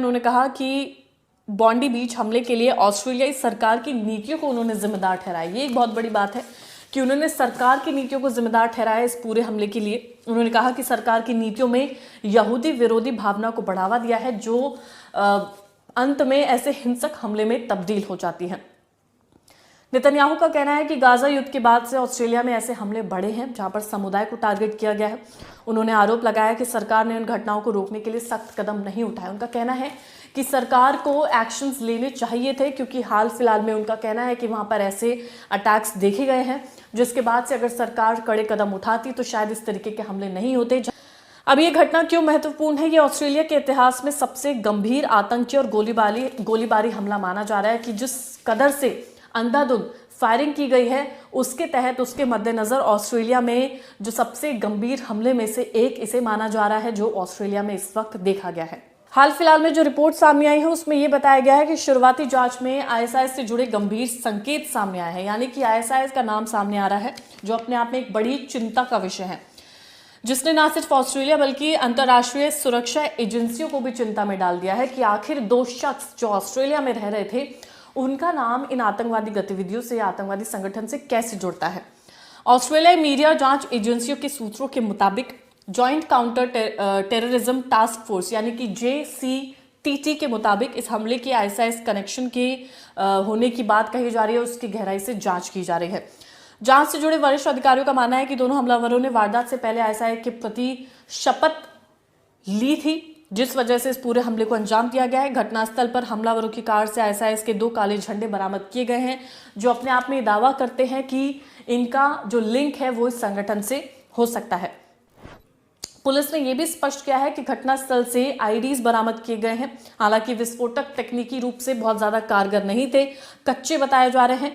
उन्होंने कहा कि बॉन्डी बीच हमले के लिए ऑस्ट्रेलियाई सरकार की नीतियों को उन्होंने जिम्मेदार ठहराया। ये एक बहुत बड़ी बात है कि उन्होंने सरकार की नीतियों को जिम्मेदार ठहराया इस पूरे हमले के लिए। उन्होंने कहा कि सरकार की नीतियों में यहूदी विरोधी भावना को बढ़ावा दिया है, जो अंत में ऐसे हिंसक हमले में तब्दील हो जाती है। नेतन्याहू का कहना है कि गाजा युद्ध के बाद से ऑस्ट्रेलिया में ऐसे हमले बढ़े हैं जहां पर समुदाय को टारगेट किया गया है। उन्होंने आरोप लगाया कि सरकार ने उन घटनाओं को रोकने के लिए सख्त कदम नहीं उठाए। उनका कहना है कि सरकार को एक्शंस लेने चाहिए थे, क्योंकि हाल फिलहाल में उनका कहना है कि वहां पर ऐसे अटैक्स देखे गए हैं जिसके बाद से अगर सरकार कड़े कदम उठाती तो शायद इस तरीके के हमले नहीं होते। अब ये घटना क्यों महत्वपूर्ण है? ये ऑस्ट्रेलिया के इतिहास में सबसे गंभीर आतंकी और गोलीबारी हमला माना जा रहा है कि जिस कदर से अंधाधुंध फायरिंग की गई है, उसके तहत उसके मद्देनजर ऑस्ट्रेलिया में जो सबसे गंभीर हमले में से एक इसे माना जा रहा है जो ऑस्ट्रेलिया में इस वक्त देखा गया है। हाल फिलहाल में जो रिपोर्ट सामने आई है उसमें यह बताया गया है कि शुरुआती जांच में आईएसआईएस से जुड़े गंभीर संकेत सामने आए हैं, यानी कि आईएसआईएस का नाम सामने आ रहा है, जो अपने आप में एक बड़ी चिंता का विषय है, जिसने न सिर्फ ऑस्ट्रेलिया बल्कि अंतर्राष्ट्रीय सुरक्षा एजेंसियों को भी चिंता में डाल दिया है कि आखिर 2 शख्स जो ऑस्ट्रेलिया में रह रहे थे उनका नाम इन आतंकवादी गतिविधियों से या आतंकवादी संगठन से कैसे जुड़ता है। ऑस्ट्रेलियाई मीडिया जांच एजेंसियों के सूत्रों के मुताबिक joint counter terrorism task force यानी कि JCTT के मुताबिक इस हमले की आईएसआईएस कनेक्शन के होने की बात कही जा रही है, उसकी गहराई से जांच की जा रही है। जांच से जुड़े वरिष्ठ अधिकारियों का मानना है कि दोनों हमलावरों ने वारदात से पहले आईएसआईएस के प्रति शपथ ली थी, जिस वजह से इस पूरे हमले को अंजाम दिया गया है। घटनास्थल पर हमलावरों की कार से आईएसआईएस के 2 काले झंडे बरामद किए गए हैं, जो अपने आप में दावा करते हैं कि इनका जो लिंक है वो इस संगठन से हो सकता है। पुलिस ने यह भी स्पष्ट किया है कि घटनास्थल से आईडीज बरामद किए गए हैं। हालांकि विस्फोटक तकनीकी रूप से बहुत ज्यादा कारगर नहीं थे, कच्चे बताए जा रहे हैं।